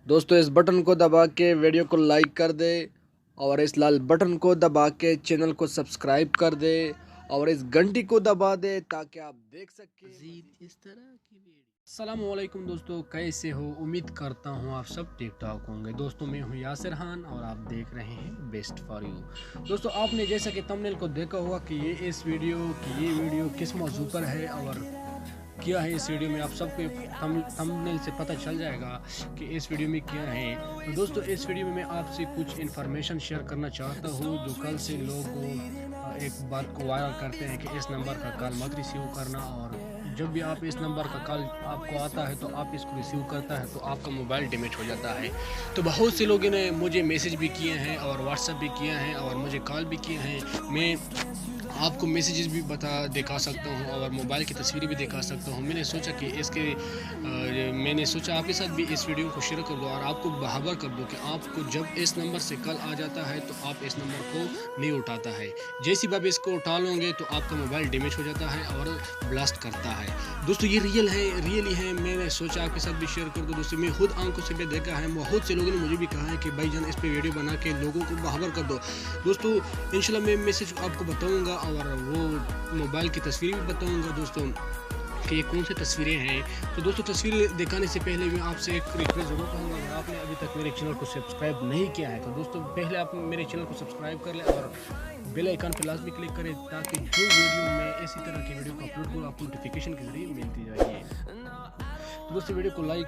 दोस्तों इस बटन को दबा के वीडियो को लाइक कर दे और इस लाल बटन को दबा के चैनल को सब्सक्राइब कर दे और इस घंटी को दबा दे ताकि आप देख सकें मज़ीद इस तरह की वीडियो। अस्सलाम वालेकुम दोस्तों, कैसे हो? उम्मीद करता हूँ आप सब ठीक ठाक होंगे। दोस्तों मैं हूँ यासिर खान और आप देख रहे हैं बेस्ट फॉर यू। दोस्तों आपने जैसा कि थंबनेल को देखा होगा कि ये वीडियो किस मौजू पर है और क्या है इस वीडियो में, आप सबको थंबनेल से पता चल जाएगा कि इस वीडियो में क्या है। तो दोस्तों इस वीडियो में मैं आपसे कुछ इन्फॉर्मेशन शेयर करना चाहता हूँ जो कल से लोग एक बात को वायरल करते हैं कि इस नंबर का कॉल मत रिसीव करना, और जब भी आप इस नंबर का कॉल आपको आता है तो आप इसको रिसीव करता है तो आपका मोबाइल डैमेज हो जाता है। तो बहुत से लोगों ने मुझे मैसेज भी किए हैं और व्हाट्सएप भी किया है और मुझे कॉल भी किए हैं। मैं आपको मैसेजेस भी दिखा सकता हूँ और मोबाइल की तस्वीरें भी दिखा सकता हूँ। मैंने सोचा आपके साथ भी इस वीडियो को शेयर कर दूँ और आपको बहाबर कर दूँ कि आपको जब इस नंबर से कॉल आ जाता है तो आप इस नंबर को नहीं उठाता है। जैसी बात इसको उठा लोगे तो आपका मोबाइल डैमेज हो जाता है और ब्लास्ट करता है। दोस्तों ये रियली है। मैंने सोचा आपके साथ भी शेयर कर दूँ। दोस्तों मैं खुद आंखों से भी देखा है, बहुत से लोगों ने मुझे भी कहा है कि भाईजान इस पर वीडियो बना के लोगों को बहाबर कर दो। दोस्तों इंशाल्लाह मैं मैसेज आपको बताऊंगा और वो मोबाइल की तस्वीरें भी बताऊंगा दोस्तों कि ये कौन सी तस्वीरें हैं। तो दोस्तों तस्वीरें दिखाने से पहले मैं आपसे एक रिक्वेस्ट ज़रूर करूँगा, अगर आपने अभी तक मेरे चैनल को सब्सक्राइब नहीं किया है तो दोस्तों पहले आप मेरे चैनल को सब्सक्राइब कर लें और बेल आइकन पर लाजमी क्लिक करें ताकि जो वीडियो मैं इसी तरह की वीडियो को अपलोड करूँ आपको नोटिफिकेशन के जरिए मिलती जाएगी। तो दोस्तों वीडियो को लाइक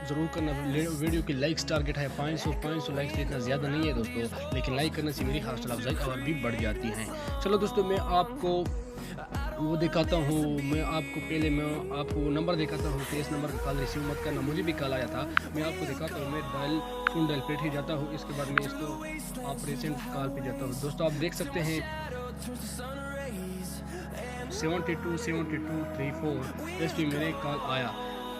ज़रूर करना। वीडियो की लाइक्स टारगेट है 500 लाइक्स, इतना ज़्यादा नहीं है दोस्तों, लेकिन लाइक करने से मेरी हौसला अफजाई और भी बढ़ जाती है। चलो दोस्तों मैं आपको वो दिखाता हूँ। मैं आपको नंबर दिखाता हूँ कि इस नंबर का कॉल रिसीव मत करना। मुझे भी कॉल आया था, मैं आपको दिखाता हूँ। मैं फ़ोन डायल पे ही जाता हूँ, इसके बाद मैं इसको ऑपरेशन कॉल पे जाता हूँ। दोस्तों आप देख सकते हैं 72 इस पर मेरे कॉल आया।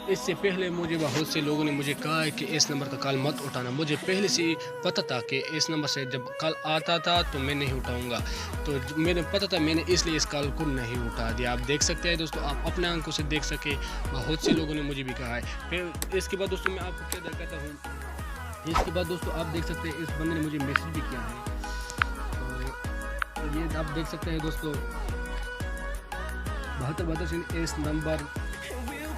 इससे पहले मुझे बहुत से लोगों ने मुझे कहा है कि इस नंबर का कॉल मत उठाना। मुझे पहले से पता था कि इस नंबर से जब कॉल आता था तो मैं नहीं उठाऊंगा, तो मैंने पता था, मैंने इसलिए इस कॉल को नहीं उठा दिया। आप देख सकते हैं दोस्तों, आप अपने आंखों से देख सके, बहुत से लोगों ने मुझे भी कहा है। फिर इसके बाद दोस्तों मैं आपको क्या दिखाता हूँ। इसके बाद दोस्तों आप देख सकते हैं इस बंदे ने मुझे मैसेज भी किया है। तो ये आप देख सकते हैं दोस्तों 72 से इस नंबर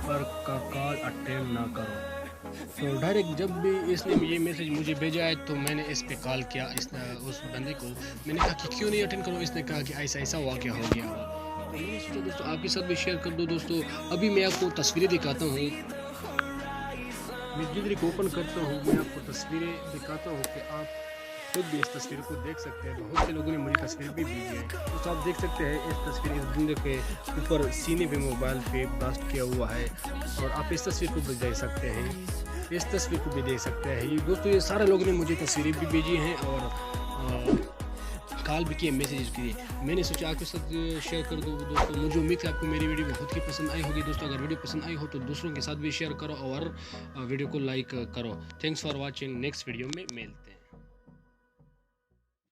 पर का कॉल अटेंड ना करो। तो डायरेक्ट जब भी इसने ये मैसेज मुझे भेजा है तो मैंने इस पे कॉल किया उस बंदे को। मैंने कहा कि क्यों नहीं अटेंड करो, इसने कहा कि ऐसा वाक़या हो गया। तो मैंने सोचा दोस्तों आपके साथ भी शेयर कर दो। दोस्तों अभी मैं आपको तस्वीरें दिखाता हूँ। मैं जिधर को ओपन करता हूँ मैं आपको तस्वीरें दिखाता हूँ कि आप खुद भी इस तस्वीर को देख सकते हैं। बहुत से लोगों ने मुझे तस्वीर भी भेजी है। तो आप देख सकते हैं इस तस्वीर इस बंदे के ऊपर सीने पे मोबाइल पे ब्लास्ट किया हुआ है और आप इस तस्वीर को भी देख सकते हैं, इस तस्वीर को भी देख सकते हैं। ये दोस्तों ये सारे लोगों ने मुझे तस्वीरें भी भेजी हैं और कॉल भी किए, मैसेज किए। मैंने सोचा आपके साथ शेयर कर दूँ। दोस्तों मुझे उम्मीद है आपको मेरी वीडियो बहुत ही पसंद आई होगी। दोस्तों अगर वीडियो पसंद आई हो तो दूसरों के साथ भी शेयर करो और वीडियो को लाइक करो। Thanks for watching. Next video में मिलते हैं।